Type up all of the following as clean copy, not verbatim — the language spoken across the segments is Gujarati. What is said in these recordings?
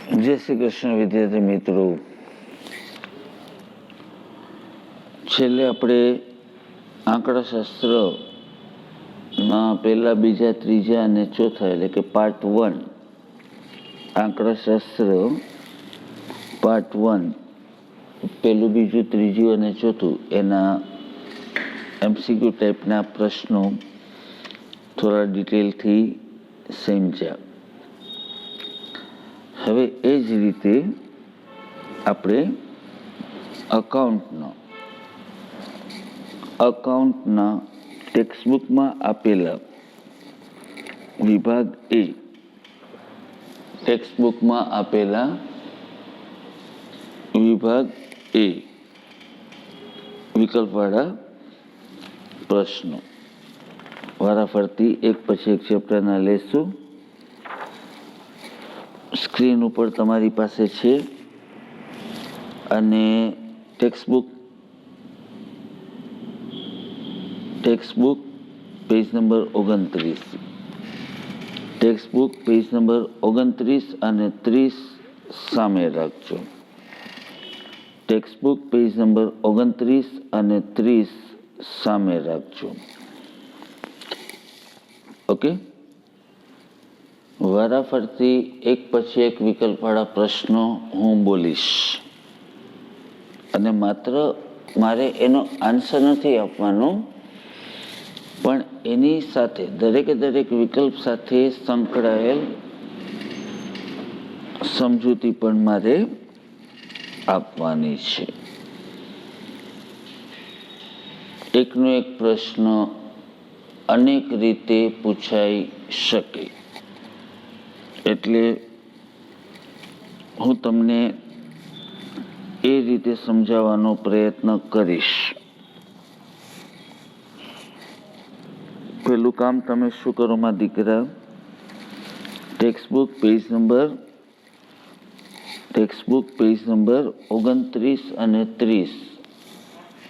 જય શ્રી કૃષ્ણ વિદ્યાર્થી મિત્રો. છેલ્લે આપણે આંકડાશાસ્ત્રના પહેલા, બીજા, ત્રીજા અને ચોથા એટલે કે પાર્ટ 1, આંકડાશાસ્ત્ર પાર્ટ 1, પહેલું, બીજું, ત્રીજું અને ચોથું એના MCQ ટાઈપના પ્રશ્નો થોડા ડિટેલથી સમજ્યા. હવે એ જ રીતે આપણે અકાઉન્ટના ટેક્સ્ટબુકમાં આપેલા વિભાગ એ, ટેક્સ્ટબુકમાં આપેલા વિભાગ એ વિકલ્પવાળા પ્રશ્નો વારાફરતી એક પછી એક ચેપ્ટરના લેશું. સ્ક્રીન ઉપર તમારી પાસે છે અને textbook page number 29, textbook page number 29 અને 30 સામે રાખજો. ટેક્સ્ટબુક પેજ નંબર 29 અને 30 સામે રાખજો. ઓકે. વારાફરતી એક પછી એક વિકલ્પવાળા પ્રશ્નો હું બોલીશ અને માત્ર મારે એનો આન્સર નથી આપવાનો, પણ એની સાથે દરેકે દરેક વિકલ્પ સાથે સંકળાયેલ સમજૂતી પણ મારે આપવાની છે. એકનો એક પ્રશ્ન અનેક રીતે પૂછાઈ શકે, એટલે હું તમને એ રીતે સમજાવવાનો પ્રયત્ન કરીશ. પહેલું કામ તમે શું કરો મારા દીકરા, ટેક્સ્ટબુક પેજ નંબર 29 અને 30,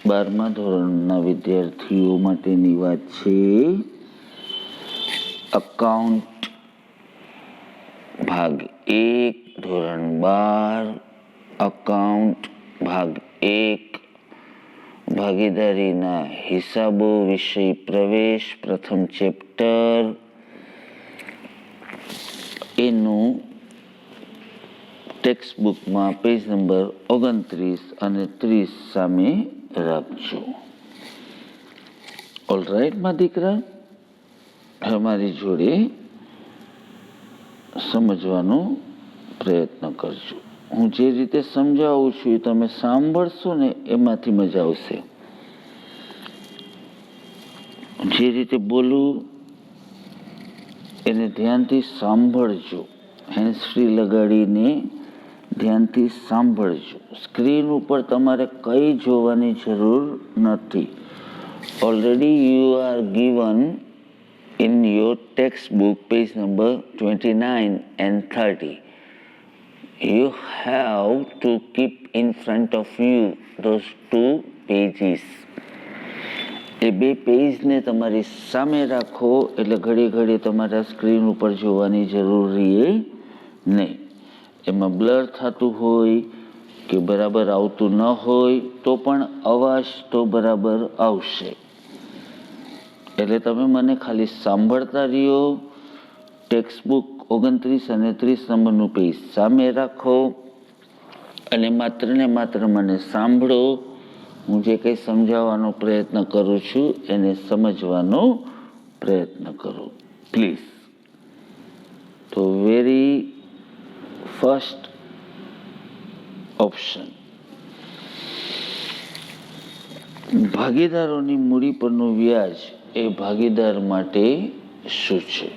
12મા ધોરણના વિદ્યાર્થીઓ માટેની વાત છે. અકાઉન્ટ ભાગ 1, ધોરણ 12, અકાઉન્ટ ભાગ 1, ભાગીદારીના હિસાબો વિષય પ્રવેશ, પ્રથમ ચેપ્ટર, એનું ટેક્સ્ટબુકમાં પેજ નંબર 29 અને 30 સામે રાખજો. ઓલરાઈટ મારા દીકરા, અમારી જોડે સમજવાનો પ્રયત્ન કરજો. હું જે રીતે સમજાવું છું એ તમે સાંભળશો ને એમાંથી મજા આવશે. જે રીતે બોલું એને ધ્યાનથી સાંભળજો, હેન્ડ્સ ફ્રી લગાડીને ધ્યાનથી સાંભળજો. સ્ક્રીન ઉપર તમારે કંઈ જોવાની જરૂર નથી. Already you are given in your textbook page number 29 and 30. You have to keep in front of you those two pages. એ બે પેજને તમારી સામે રાખો એટલે ઘડી ઘડી તમારા સ્ક્રીન ઉપર જોવાની જરૂર રહે નહીં. એમાં બ્લર થતું હોય કે બરાબર આવતું ન હોય તો પણ અવાજ તો બરાબર આવશે. એટલે તમે મને ખાલી સાંભળતા રહ્યો. ટેક્સ્ટબુક 29 અને 30 નંબરનું પેજ સામે રાખો અને માત્ર ને માત્ર મને સાંભળો. હું જે કંઈ સમજાવવાનો પ્રયત્ન કરું છું એને સમજવાનો પ્રયત્ન કરો પ્લીઝ. તો વેરી ફર્સ્ટ ઓપ્શન, ભાગીદારોની મૂડી પરનું વ્યાજ એ ભાગીદાર માટે શું છે?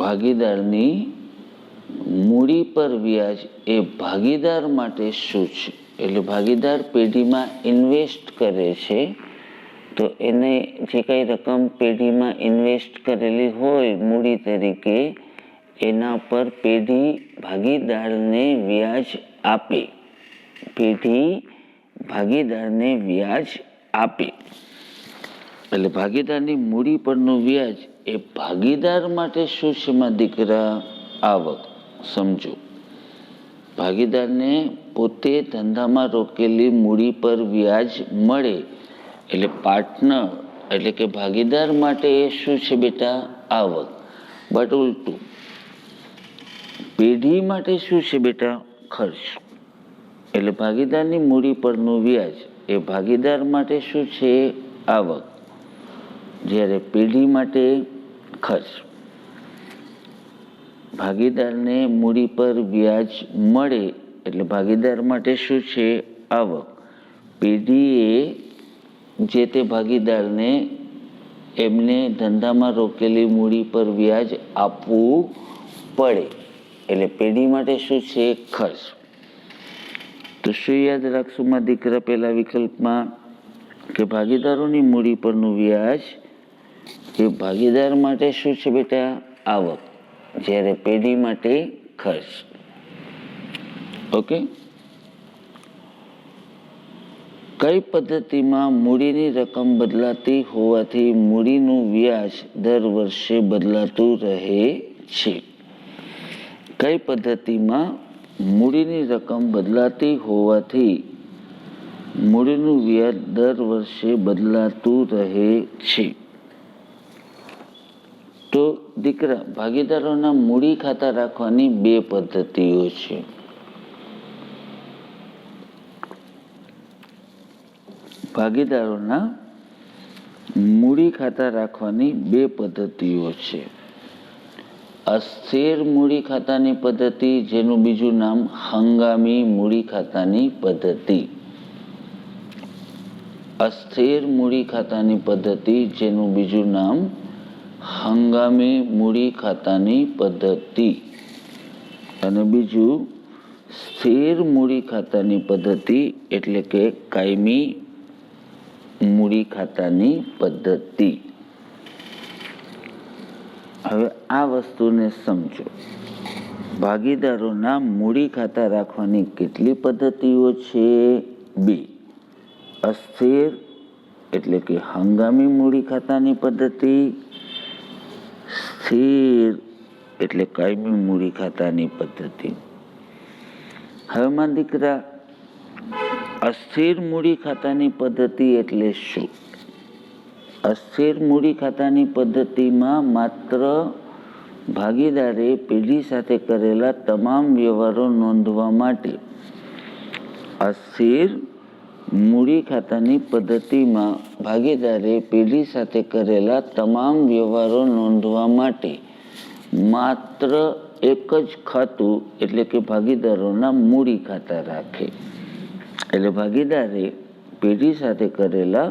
ભાગીદારની મૂડી પર વ્યાજ એ ભાગીદાર માટે શું છે? એટલે ભાગીદાર પેઢીમાં ઇન્વેસ્ટ કરે છે તો એને જે કંઈ રકમ પેઢીમાં ઇન્વેસ્ટ કરેલી હોય મૂડી તરીકે, એના પર પેઢી ભાગીદારને વ્યાજ આપે. પેઢી ભાગીદારને વ્યાજ આપે એટલે ભાગીદારની મૂડી પરનું વ્યાજ એ ભાગીદાર માટે શું છે મારા દીકરા? આવક. સમજો. ભાગીદારને પોતે ધંધામાં રોકેલી મૂડી પર વ્યાજ મળે એટલે પાર્ટનર એટલે કે ભાગીદાર માટે એ શું છે બેટા? આવક. બટ ઉલટું, પેઢી માટે શું છે બેટા? ખર્ચ. એટલે ભાગીદારની મૂડી પરનું વ્યાજ એ ભાગીદાર માટે શું છે? આવક. જ્યારે પેઢી માટે ખર્ચ. ભાગીદારને મૂડી પર વ્યાજ મળે એટલે ભાગીદાર માટે શું છે? આવક. પેઢીએ જે તે ભાગીદારને એમને ધંધામાં રોકેલી મૂડી પર વ્યાજ આપવું પડે એટલે પેઢી માટે શું છે? ખર્ચ. તો શું યાદ રાખશું માં દીકરા પહેલા વિકલ્પમાં કે ભાગીદારોની મૂડી પરનું વ્યાજ એ ભાગીદાર માટે શું છે બેટા? આવક. જ્યારે પેઢી માટે ખર્ચ. ઓકે. કઈ પદ્ધતિમાં મૂડીની રકમ બદલાતી હોવાથી મૂડીનું વ્યાજ દર વર્ષે બદલાતું રહે છે? કઈ પદ્ધતિમાં મૂડીની રકમ બદલાતી હોવાથી મૂડીનું વ્યાજ દર વર્ષે બદલાતું રહે છે? તો દીકરા, ભાગીદારોના મૂડી ખાતા રાખવાની બે પદ્ધતિઓ છે. ભાગીદારોના મૂડી ખાતા રાખવાની બે પદ્ધતિઓ છે. અસ્થિર મૂડી ખાતાની પદ્ધતિ, જેનું બીજું નામ હંગામી મૂડી ખાતાની પદ્ધતિ. અસ્થિર મૂડી ખાતાની પદ્ધતિ, જેનું બીજું નામ હંગામી મૂડી ખાતાની પદ્ધતિ. અને બીજું સ્થિર મૂડી ખાતાની પદ્ધતિ એટલે કે કાયમી મૂડી ખાતાની પદ્ધતિ. હવે આ વસ્તુને સમજો. ભાગીદારોના મૂડી ખાતા રાખવાની કેટલી પદ્ધતિઓ છે? બે. અસ્થિર એટલે કે હંગામી મૂડી ખાતાની પદ્ધતિ, સ્થિર એટલે કાયમી મૂડી ખાતાની પદ્ધતિ. હવે માં દીકરા, અસ્થિર મૂડી ખાતાની પદ્ધતિ એટલે શું? અસ્થિર મૂડી ખાતાની પદ્ધતિમાં માત્ર ભાગીદારે પેઢી સાથે કરેલા તમામ વ્યવહારો નોંધવા માટે અસ્થિર મૂડી ખાતાની પદ્ધતિમાં ભાગીદારે પેઢી સાથે કરેલા તમામ વ્યવહારો નોંધવા માટે માત્ર એક જ ખાતું એટલે કે ભાગીદારોના મૂડી ખાતા રાખે. એટલે ભાગીદારે પેઢી સાથે કરેલા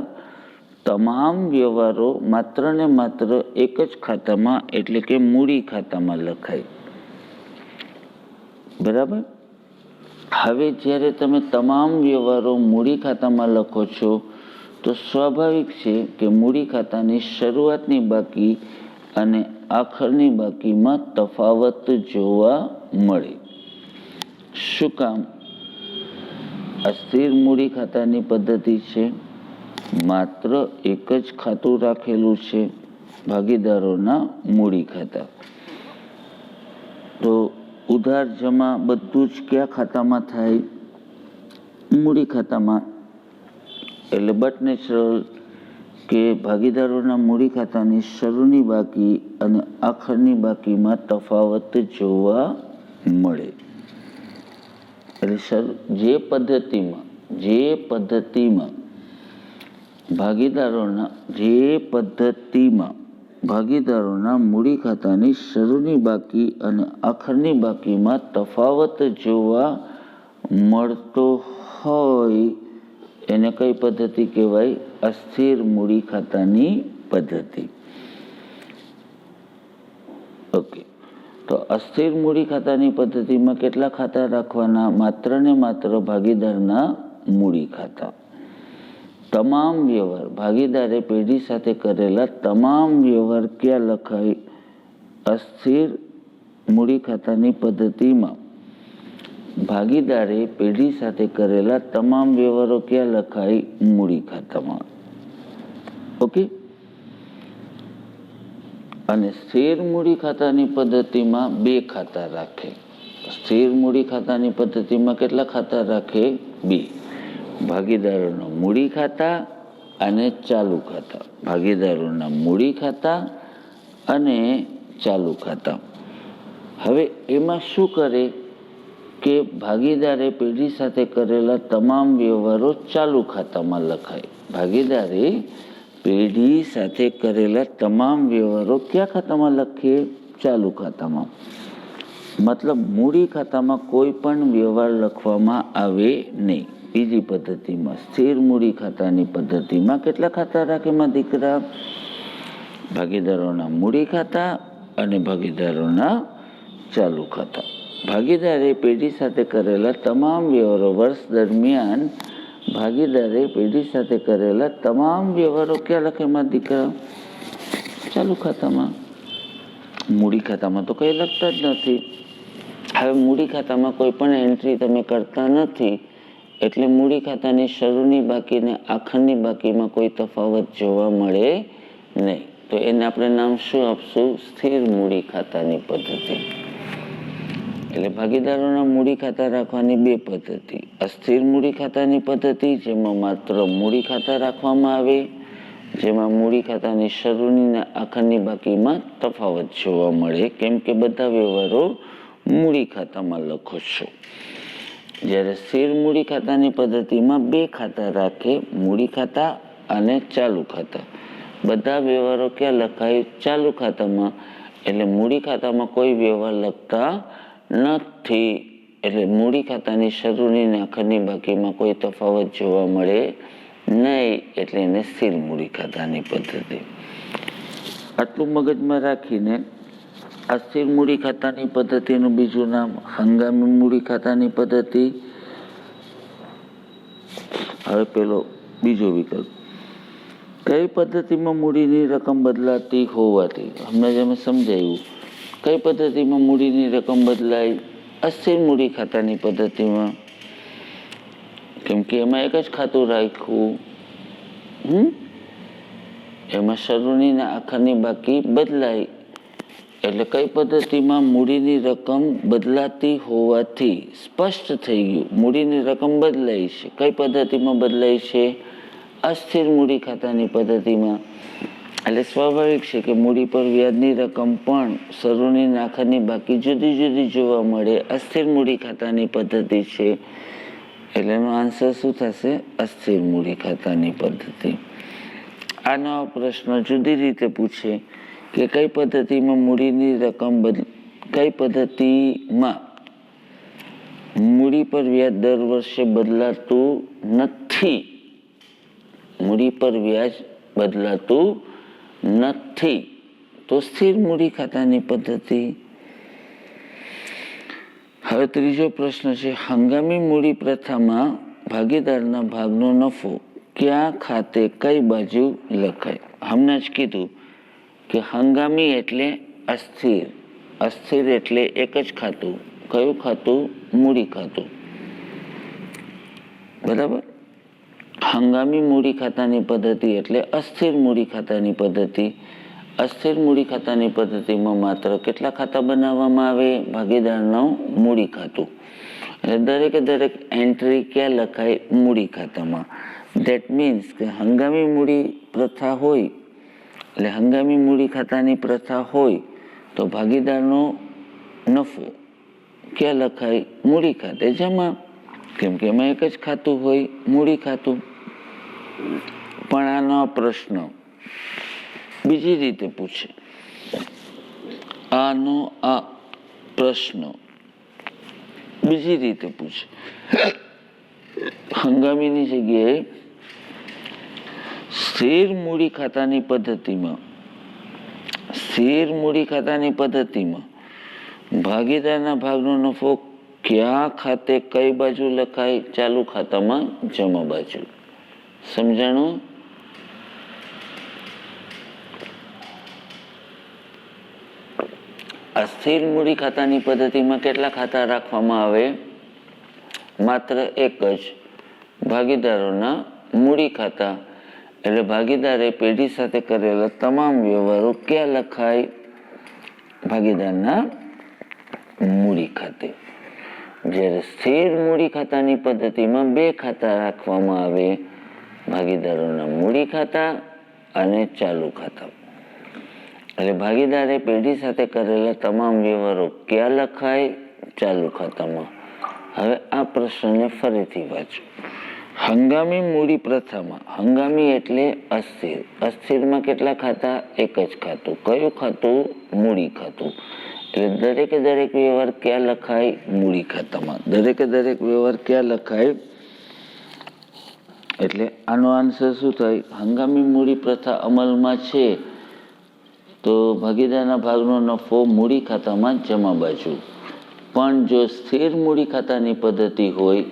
તમામ વ્યવહારો માત્ર ને માત્ર એક જ ખાતામાં એટલે કે મૂડી ખાતામાં લખાય. બરાબર. હવે જ્યારે તમે તમામ વ્યવહારો મૂડી ખાતામાં લખો છો તો સ્વાભાવિક છે કે મૂડી ખાતાની શરૂઆતની બાકી અને આખરની બાકીમાં તફાવત જોવા મળે. શું કામ? અસ્થિર મૂડી ખાતાની પદ્ધતિ છે, માત્ર એક જ ખાતું રાખેલું છે, ભાગીદારોના મૂડી ખાતા. તો ઉધાર જમા બધું જ કયા ખાતામાં થાય? મૂડી ખાતામાં. એટલે બટ નેચરલ કે ભાગીદારોના મૂડી ખાતાની શરૂની બાકી અને આખરની બાકીમાં તફાવત જોવા મળે. એટલે જે પદ્ધતિમાં ભાગીદારોના મૂડી ખાતાની શરૂની બાકી અને આખરની બાકીમાં તફાવત જોવા મળતો હોય એને કઈ પદ્ધતિ કહેવાય? અસ્થિર મૂડી ખાતાની પદ્ધતિ. ઓકે. તો અસ્થિર મૂડી ખાતાની પદ્ધતિમાં કેટલા ખાતા રાખવાના? માત્ર ને માત્ર ભાગીદારના મૂડી ખાતા. તમામ વ્યવહાર, ભાગીદારે પેઢી સાથે કરેલા તમામ વ્યવહાર ક્યાં લખાય? અસ્થિર મૂડી ખાતાની પદ્ધતિમાં ભાગીદારે પેઢી સાથે કરેલા તમામ વ્યવહારો ક્યાં લખાય? મૂડી ખાતામાં. ઓકે. અને સ્થિર મૂડી ખાતાની પદ્ધતિમાં બે ખાતા રાખે. સ્થિર મૂડી ખાતાની પદ્ધતિમાં કેટલા ખાતા રાખે? 2. ભાગીદારોના મૂડી ખાતા અને ચાલુ ખાતા. ભાગીદારોના મૂડી ખાતા અને ચાલુ ખાતા. હવે એમાં શું કરે કે ભાગીદારે પેઢી સાથે કરેલા તમામ વ્યવહારો ચાલુ ખાતામાં લખાય. ભાગીદારે પેઢી સાથે કરેલા તમામ વ્યવહારો કયા ખાતામાં લખીએ? ચાલુ ખાતામાં. મતલબ મૂડી ખાતામાં કોઈ પણ વ્યવહાર લખવામાં આવે નહીં. બીજી પદ્ધતિમાં સ્થિર મૂડી ખાતાની પદ્ધતિમાં કેટલા ખાતા રાખે માં દીકરા? ભાગીદારોના મૂડી ખાતા અને ભાગીદારોના ચાલુ ખાતા. ભાગીદારે પેઢી સાથે કરેલા તમામ વ્યવહારો વર્ષ દરમિયાન ભાગીદારે પેઢી સાથે કરેલા તમામ વ્યવહારો ક્યાં લખે માં દીકરા? ચાલુ ખાતામાં. મૂડી ખાતામાં તો કંઈ લખતા જ નથી. હવે મૂડી ખાતામાં કોઈ પણ એન્ટ્રી તમે કરતા નથી એટલે મૂડી ખાતાની શરૂની બાકી ને આખરની બાકીમાં કોઈ તફાવત જોવા મળે નહીં. તો એને આપણે નામ શું આપશું? સ્થિર મૂડી ખાતાની પદ્ધતિ. એટલે ભાગીદારોના મૂડી ખાતા રાખવાની 2 પદ્ધતિ. અસ્થિર મૂડી ખાતાની પદ્ધતિ જેમાં માત્ર મૂડી ખાતા રાખવામાં આવે, જેમાં મૂડી ખાતાની શરૂની ને આખરની બાકીમાં તફાવત જોવા મળે કેમ કે બધા વ્યવહારો મૂડી ખાતામાં લખો છો. જ્યારે સ્થિર મૂડી ખાતાની પદ્ધતિમાં 2 ખાતા રાખે, મૂડી ખાતા અને ચાલુ ખાતા. બધા વ્યવહારો ક્યાં લખાય? ચાલુ ખાતામાં. એટલે મૂડી ખાતામાં કોઈ વ્યવહાર લખતા નથી. એટલે મૂડી ખાતાની શરૂની ને આખરની બાકીમાં કોઈ તફાવત જોવા મળે નહીં. એટલે એને સ્થિર મૂડી ખાતાની પદ્ધતિ. આટલું મગજમાં રાખીને અસ્થિર મૂડી ખાતાની પદ્ધતિનું બીજું નામ હંગામી મૂડી ખાતાની પદ્ધતિ. હવે પેલો બીજો વિકલ્પ, કઈ પદ્ધતિમાં મૂડીની રકમ બદલાતી હોવાથી? હમણાં જ અમે સમજાયું. કઈ પદ્ધતિમાં મૂડીની રકમ બદલાય? અસ્થિર મૂડી ખાતાની પદ્ધતિમાં. કેમ કે એમાં એક જ ખાતું રાખ્યું. એમાં શરૂની ને આખરની બાકી બદલાય. એટલે કઈ પદ્ધતિમાં મૂડીની રકમ બદલાતી હોવાથી સ્પષ્ટ થઈ ગયું મૂડીની રકમ બદલાય છે. કઈ પદ્ધતિમાં બદલાય છે? અસ્થિર મૂડી ખાતાની પદ્ધતિમાં. એટલે સ્વાભાવિક છે કે મૂડી પર વ્યાજની રકમ પણ શરૂની ને આખરની બાકી જુદી જુદી જોવા મળે. અસ્થિર મૂડી ખાતાની પદ્ધતિ છે. એટલે એનો આન્સર શું થશે? અસ્થિર મૂડી ખાતાની પદ્ધતિ. આનો પ્રશ્ન જુદી રીતે પૂછે કે કઈ પદ્ધતિમાં મૂડીની રકમ કઈ પદ્ધતિમાં મૂડી પર વ્યાજ દર વર્ષે બદલાતું નથી? મૂડી પર વ્યાજ બદલાતું નથી તો સ્થિર મૂડી ખાતાની પદ્ધતિ. હવે ત્રીજો પ્રશ્ન છે, હંગામી મૂડી પ્રથામાં ભાગીદારના ભાગનો નફો કયા ખાતે કઈ બાજુ લખાય? હમણાં જ કીધું કે હંગામી એટલે અસ્થિર, અસ્થિર એટલે એક જ ખાતું. કયું ખાતું? મૂડી ખાતું. બરાબર. હંગામી મૂડી ખાતાની પદ્ધતિ એટલે અસ્થિર મૂડી ખાતાની પદ્ધતિ. અસ્થિર મૂડી ખાતાની પદ્ધતિમાં માત્ર કેટલા ખાતા બનાવવામાં આવે? ભાગીદારનું મૂડી ખાતું. એટલે દરેકે દરેક એન્ટ્રી ક્યાં લખાય? મૂડી ખાતામાં. ધેટ મીન્સ કે હંગામી મૂડી પ્રથા હોય એટલે હંગામી મૂડી ખાતાની પ્રથા હોય તો ભાગીદારનો નફો ક્યાં લખાય? મૂડી ખાતે જમા. કેમ કે એમાં એક જ ખાતું હોય, મૂડી ખાતું. પણ આનો પ્રશ્ન બીજી રીતે પૂછે. આનો આ પ્રશ્ન બીજી રીતે પૂછે. હંગામીની જગ્યાએ સ્થિર મૂડી ખાતાની પદ્ધતિમાં ભાગીદારના ભાગનો નફો કયા ખાતે કઈ બાજુ લખાય? ચાલુ ખાતામાં જમા બાજુ. સમજાણું? અસ્થિર મૂડી ખાતાની પદ્ધતિમાં કેટલા ખાતા રાખવામાં આવે? માત્ર એક જ, ભાગીદારોના મૂડી ખાતા. એટલે ભાગીદારે પેઢી સાથે કરેલા તમામ વ્યવહારો ક્યાં લખાય? ભાગીદારના મૂડી ખાતે. જ્યારે સ્થિર મૂડી ખાતાની પદ્ધતિમાં બે ખાતા રાખવામાં આવે, ભાગીદારોના મૂડી ખાતા અને ચાલુ ખાતા. એટલે ભાગીદારે પેઢી સાથે કરેલા તમામ વ્યવહારો ક્યાં લખાય? ચાલુ ખાતામાં. હવે આ પ્રશ્નને ફરીથી વાંચો. હંગામી મૂડી પ્રથામાં, હંગામી એટલે અસ્થિર, અસ્થિરમાં કેટલા ખાતા? એક જ ખાતું. કયું ખાતું? મૂડી ખાતું. એટલે દરેકે દરેક વ્યવહાર ક્યાં લખાય? મૂડી ખાતામાં. દરેકે દરેક વ્યવહાર ક્યાં લખાય? એટલે આનો આન્સર શું થાય? હંગામી મૂડી પ્રથા અમલમાં છે તો ભાગીદારના ભાગનો નફો મૂડી ખાતામાં જમા બાજુ, પણ જો સ્થિર મૂડી ખાતાની પદ્ધતિ હોય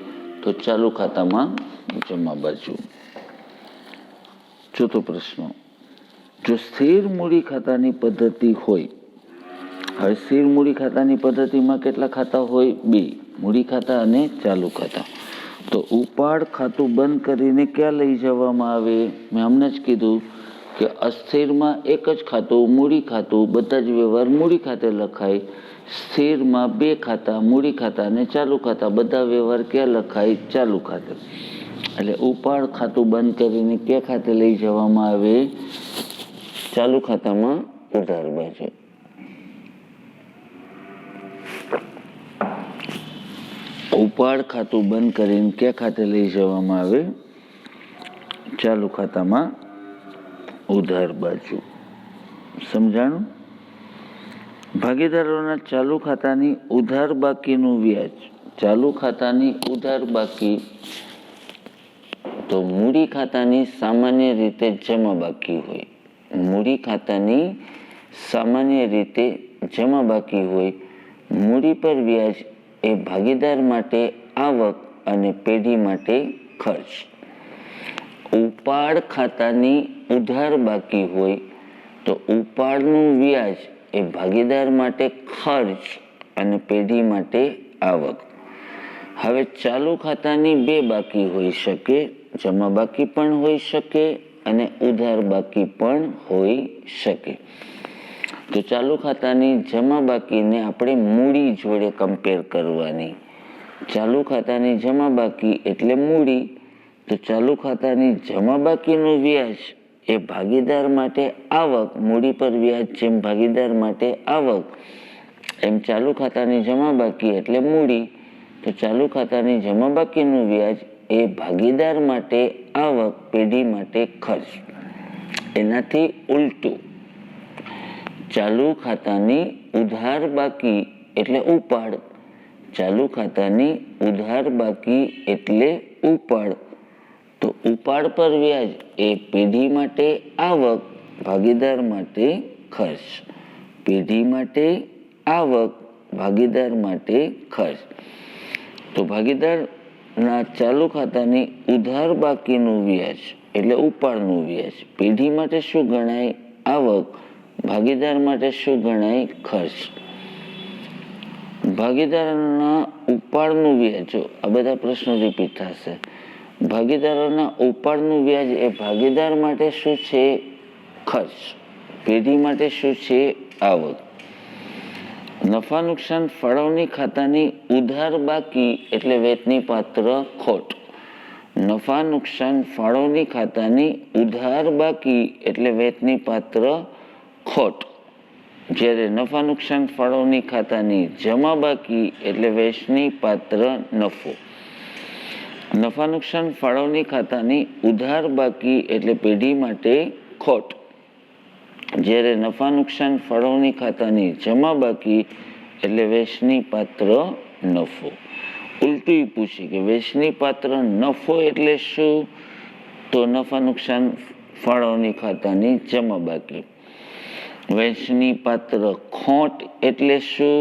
તો ચાલુ ખાતામાં જમા બાજુ. ચોથો પ્રશ્ન, જો સ્થિર મૂડી ખાતાની પદ્ધતિ હોય, હવે સ્થિર મૂડી ખાતાની પદ્ધતિમાં કેટલા ખાતા હોય? બે, મૂડી ખાતા અને ચાલુ ખાતા. તો ઉપાડ ખાતું બંધ કરીને ક્યાં લઈ જવામાં આવે? મેં હમણાં જ કીધું કે અસ્થિરમાં એક જ ખાતું, મૂડી ખાતું, બધા જ વ્યવહાર મૂડી ખાતે લખાય. સ્થિરમાં બે ખાતા, મૂડી ખાતા અને ચાલુ ખાતા, બધા વ્યવહાર ક્યાં લખાય? ચાલુ ખાતે. એટલે ઉપાડ ખાતું બંધ કરીને ક્યાં ખાતે લઈ જવામાં આવે? ચાલુ ખાતામાં ઉધાર બાજુ. ઉપાડ ખાતું બંધ કરીને ક્યાં ખાતે લઈ જવામાં આવે? ચાલુ ખાતામાં ઉધાર બાજુ. સમજાણું? ભાગીદારોના ચાલુ ખાતાની ઉધાર બાકીનું વ્યાજ, ચાલુ ખાતાની ઉધાર બાકી તો મૂડી ખાતાની સામાન્ય રીતે જમા બાકી હોય. મૂડી ખાતાની સામાન્ય રીતે જમા બાકી હોય. મૂડી પર વ્યાજ એ ભાગીદાર માટે આવક અને પેઢી માટે ખર્ચ. ઉપાડ ખાતાની ઉધાર બાકી હોય તો ઉપાડનું વ્યાજ એ ભાગીદાર માટે ખર્ચ અને પેઢી માટે આવક. હવે ચાલુ ખાતાની બે બાકી હોઈ શકે, જમા બાકી પણ હોઈ શકે અને ઉધાર બાકી પણ હોઈ શકે. તો ચાલુ ખાતાની જમા બાકીને આપણે મૂડી જોડે કમ્પેર કરવાની. ચાલુ ખાતાની જમા બાકી એટલે મૂડી, તો ચાલુ ખાતાની જમા બાકીનું વ્યાજ એ ભાગીદાર માટે આવક, મૂડી પર વ્યાજ જેમ ભાગીદાર માટે આવક એમ ચાલુ ખાતાની જમા બાકી એટલે મૂડી, તો ચાલુ ખાતાની જમા બાકીનું વ્યાજ એ ભાગીદાર માટે આવક, પેઢી માટે ખર્ચ. એનાથી ઉલટું, ચાલુ ખાતાની ઉધાર બાકી એટલે ઉપાડ, ચાલુ ખાતાની ઉધાર બાકી એટલે ઉપાડ, તો ઉપાડ પર વ્યાજ એ પેઢી માટે આવક, ભાગીદાર માટે ખર્ચ. પેઢી માટે આવક, ભાગીદાર માટે ખર્ચ. તો ભાગીદારના ચાલુ ખાતાની ઉધાર બાકીનું વ્યાજ એટલે ઉપાડનું વ્યાજ પેઢી માટે શું ગણાય? આવક. ભાગીદાર માટે શું ગણાય? ખર્ચ. ભાગીદારના ઉપાડનું વ્યાજ, આ બધા પ્રશ્નો રિપીટ થશે. ભાગીદારોના ઉપાડનું વ્યાજ એ ભાગીદાર માટે શું છે? ખર્ચ. પેઢી માટે શું છે? આવક. નફા નુકસાન ફાળવણી ખાતાની ઉધાર બાકી એટલે વેચની પાત્ર ખોટ. નફા નુકસાન ફાળવણી ખાતાની ઉધાર બાકી એટલે વેચની પાત્ર ખોટ. જ્યારે નફા નુકસાન ફાળવણી ખાતાની જમા બાકી એટલે વેચની પાત્ર નફો. નફા નુકસાન ફાળવણી ખાતાની ઉધાર બાકી એટલે પેઢી માટે ખોટ. જ્યારે નફા નુકસાન ફાળવણી ખાતાની જમા બાકી એટલે વેચની પાત્ર નફો. ઉલટું પૂછે કે વેચની પાત્ર નફો એટલે શું? તો નફા નુકસાન ફાળવણી ખાતાની જમા બાકી. વેચની પાત્ર ખોટ એટલે શું?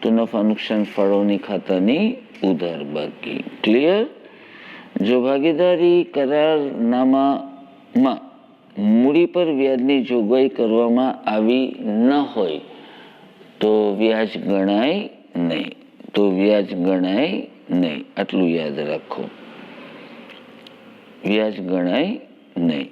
તો નફા નુકસાન ફાળવણી ખાતાની ઉધાર બાકી. ક્લિયર? જો ભાગીદારી કરારનામામાં મૂડી પર વ્યાજની જોગવાઈ કરવામાં આવી ન હોય તો વ્યાજ ગણાય નહીં. તો વ્યાજ ગણાય નહીં. આટલું યાદ રાખો, વ્યાજ ગણાય નહીં.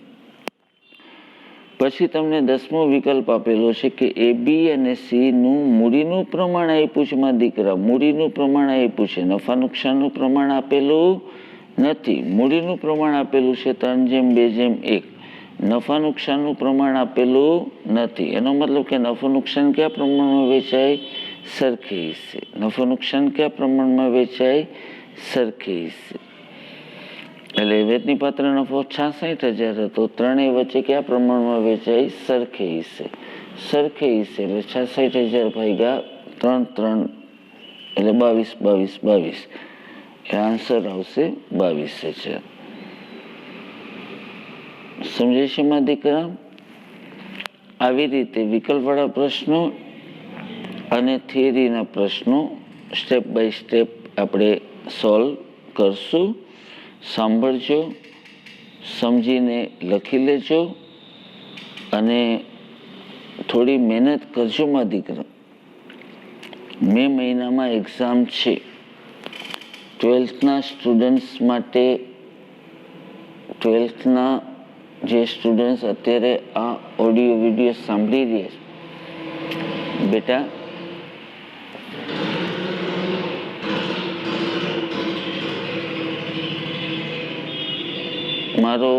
પછી તમને 10મો વિકલ્પ આપેલો છે કે એ બી અને સી નું મૂડીનું પ્રમાણ આપ્યું છે મારા દીકરા, મૂડીનું પ્રમાણ આપ્યું છે, નફા નુકસાનનું પ્રમાણ આપેલું નથી. મૂડીનું પ્રમાણ આપેલું છે 3:2:1, નફા નુકસાનનું પ્રમાણ આપેલું નથી. એનો મતલબ કે નફો નુકસાન કયા પ્રમાણમાં વેચાય? સરખે હિસ્સે. નફો નુકસાન કયા પ્રમાણમાં વેચાય? સરખે હિસ્સે. એટલે વેચની પાત્ર નફો 66,000 હતો, ત્રણેય વચ્ચે કયા પ્રમાણમાં વેચાય? સરખે હિસ્સે. સરખે હિસ્સે એટલે 66,000 ભાગ્યા 3 એટલે 22. એ આન્સર આવશે 22,000. સમજે છે મારા દીકરા? આવી રીતે વિકલ્પવાળા પ્રશ્નો અને થિયરીના પ્રશ્નો સ્ટેપ બાય સ્ટેપ આપણે સોલ્વ કરશું. સાંભળજો, સમજીને લખી લેજો અને થોડી મહેનત કરજો મારા દીકરા. મે મહિનામાં એક્ઝામ છે. 12થના સ્ટુડન્ટ્સ માટે, 12થના જે સ્ટુડન્ટ્સ અત્યારે આ ઓડિયો વિડીયો સાંભળી રહ્યા છે, બેટા મારો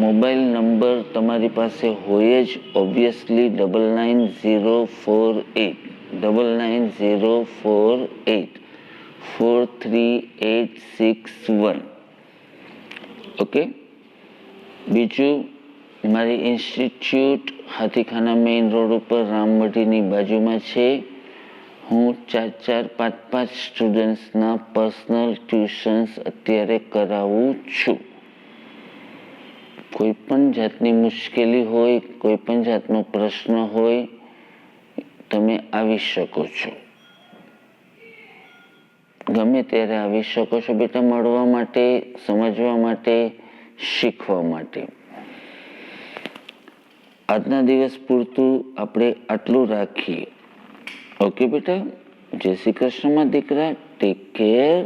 મોબાઈલ નંબર તમારી પાસે હોય જ ઓબ્વિયસલી 9904843861. ઓકે. બીજું, મારી ઇન્સ્ટિટ્યૂટ હાથીખાના મેઇન રોડ ઉપર રામમઢીની બાજુમાં છે. હું 4-4, 5-5 સ્ટુડન્ટ્સના પર્સનલ ટ્યુશન્સ અત્યારે કરાવું છું. કોઈ પણ જાતની મુશ્કેલી હોય, કોઈ પણ જાતનો પ્રશ્ન હોય, તમે આવી શકો છો. ગમે ત્યારે આવી શકો છો બેટા, મળવા માટે, સમજવા માટે, શીખવા માટે. આજના દિવસ પૂરતું આપણે આટલું રાખીએ. ઓકે બેટા? જય શ્રી કૃષ્ણમાં દીકરા. Take care.